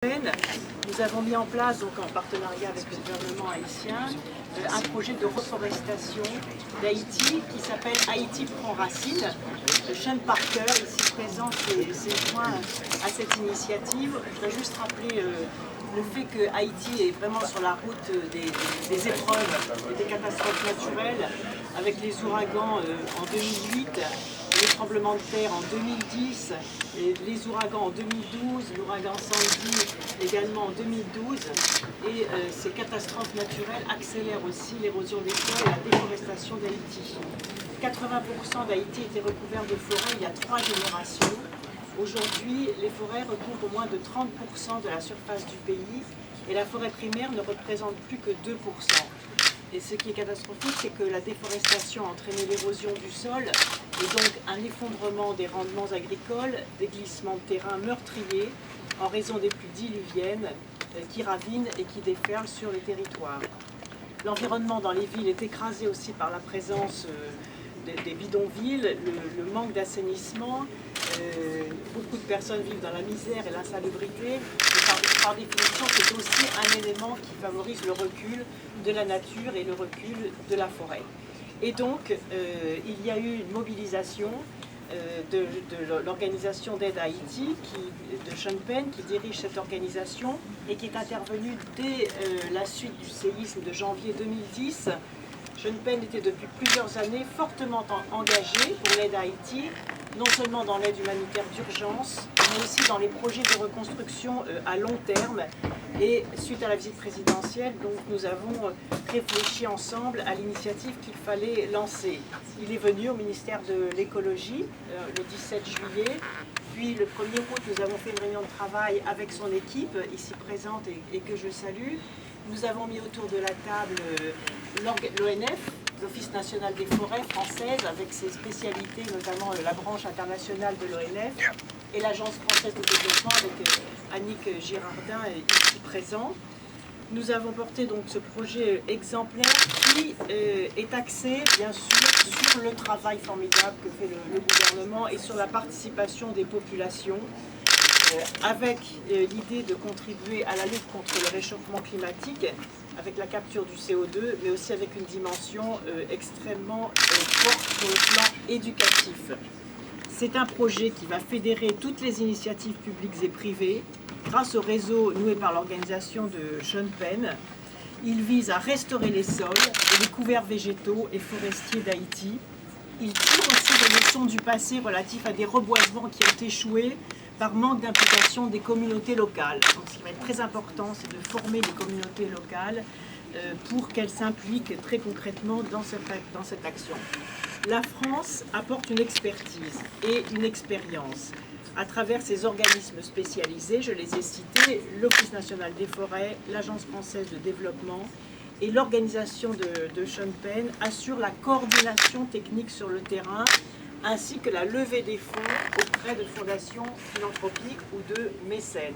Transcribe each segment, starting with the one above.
Nous avons mis en place, donc en partenariat avec le gouvernement haïtien, un projet de reforestation d'Haïti qui s'appelle Haïti prend racine. Sean Parker, ici présent, s'est joint à cette initiative. Je voudrais juste rappeler le fait que Haïti est vraiment sur la route des épreuves et des catastrophes naturelles, avec les ouragans en 2008, les tremblements de terre en 2010, les ouragans en 2012, l'ouragan Sandy également en 2012. Et ces catastrophes naturelles accélèrent aussi l'érosion des sols et la déforestation d'Haïti. 80% d'Haïti était recouvert de forêts il y a 3 générations. Aujourd'hui, les forêts recouvrent moins de 30% de la surface du pays et la forêt primaire ne représente plus que 2%. Et ce qui est catastrophique, c'est que la déforestation a entraîné l'érosion du sol et donc un effondrement des rendements agricoles, des glissements de terrain meurtriers en raison des pluies diluviennes qui ravinent et qui déferlent sur les territoires. L'environnement dans les villes est écrasé aussi par la présence des bidonvilles, le manque d'assainissement. Beaucoup de personnes vivent dans la misère et l'insalubrité. Par définition, c'est aussi un élément qui favorise le recul de la nature et le recul de la forêt. Et donc, il y a eu une mobilisation de l'organisation d'aide à Haïti, de Sean Penn, qui dirige cette organisation et qui est intervenue dès la suite du séisme de janvier 2010. Sean Penn était depuis plusieurs années fortement engagé pour l'aide à Haïti, non seulement dans l'aide humanitaire d'urgence, mais aussi dans les projets de reconstruction à long terme. Et suite à la visite présidentielle, donc, nous avons réfléchi ensemble à l'initiative qu'il fallait lancer. Il est venu au ministère de l'écologie le 17 juillet. Puis le 1er août, nous avons fait une réunion de travail avec son équipe, ici présente et que je salue. Nous avons mis autour de la table l'ONF, l'Office national des forêts française, avec ses spécialités, notamment la branche internationale de l'ONF, et l'Agence française de développement avec Annick Girardin ici présent. Nous avons porté donc ce projet exemplaire qui est axé bien sûr sur le travail formidable que fait le gouvernement et sur la participation des populations, avec l'idée de contribuer à la lutte contre le réchauffement climatique, avec la capture du CO2, mais aussi avec une dimension extrêmement forte sur le plan éducatif. C'est un projet qui va fédérer toutes les initiatives publiques et privées grâce au réseau noué par l'organisation de Sean Penn. Il vise à restaurer les sols et les couverts végétaux et forestiers d'Haïti. Il tire aussi des leçons du passé relatifs à des reboisements qui ont échoué par manque d'implication des communautés locales. Donc, ce qui va être très important, c'est de former les communautés locales pour qu'elles s'impliquent très concrètement dans cette action. La France apporte une expertise et une expérience à travers ses organismes spécialisés, je les ai cités, l'Office national des forêts, l'Agence française de développement et l'organisation de Sean Penn assure la coordination technique sur le terrain ainsi que la levée des fonds auprès de fondations philanthropiques ou de mécènes.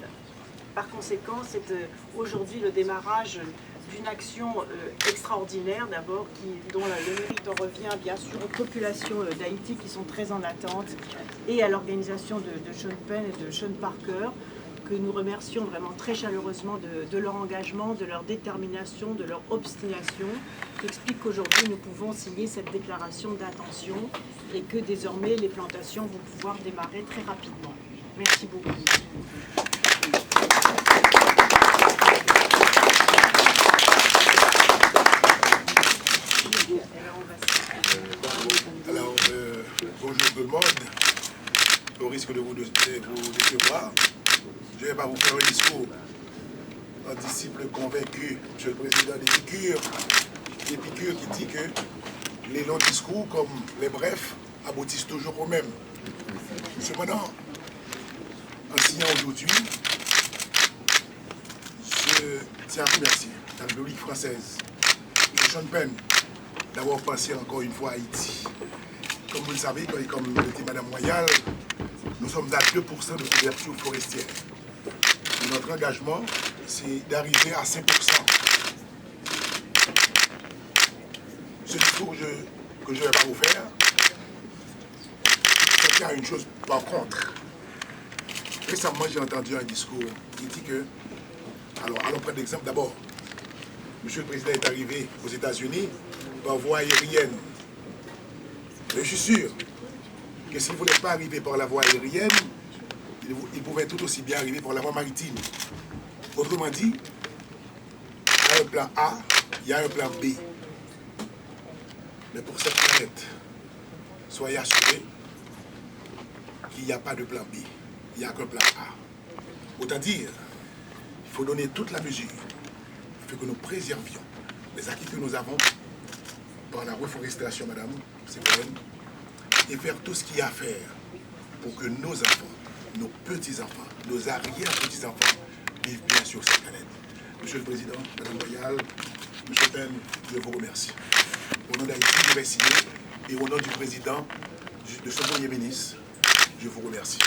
Par conséquent, c'est aujourd'hui le démarrage d'une action extraordinaire d'abord, dont le mérite en revient bien sûr aux populations d'Haïti qui sont très en attente et à l'organisation de Sean Penn et de Sean Parker, que nous remercions vraiment très chaleureusement de leur engagement, de leur détermination, de leur obstination, qui explique qu'aujourd'hui nous pouvons signer cette déclaration d'intention et que désormais les plantations vont pouvoir démarrer très rapidement. Merci beaucoup. Alors, bonjour tout le monde. Au risque de vous décevoir, je ne vais pas vous faire un discours. Un disciple convaincu, M. le Président d'Épicure, qui dit que les longs discours, comme les brefs, aboutissent toujours au même. Cependant, en signant aujourd'hui, je tiens à remercier la République française, M. Sean Penn, d'avoir pensé encore une fois à Haïti. Comme vous le savez, comme le dit Mme Royal, nous sommes à 2% de couverture forestière. Et notre engagement, c'est d'arriver à 5%. Ce discours que je ne vais pas vous faire, il y a une chose par contre. Récemment, j'ai entendu un discours qui dit que, alors allons prendre l'exemple d'abord. Monsieur le Président est arrivé aux États-Unis par voie aérienne. Mais je suis sûr que s'il ne voulait pas arriver par la voie aérienne, il pouvait tout aussi bien arriver par la voie maritime. Autrement dit, il y a un plan A, il y a un plan B. Mais pour cette planète, soyez assurés qu'il n'y a pas de plan B. Il n'y a qu'un plan A. Autant dire, il faut donner toute la mesure afin que nous préservions les acquis que nous avons par la reforestation, madame, c'est quand même, et faire tout ce qu'il y a à faire pour que nos enfants, nos petits-enfants, nos arrière-petits-enfants vivent bien sur cette planète. Monsieur le Président, madame Royal, monsieur Pen, je vous remercie. Au nom d'Haïti, je vais signer, et au nom du Président, de son Premier ministre, je vous remercie.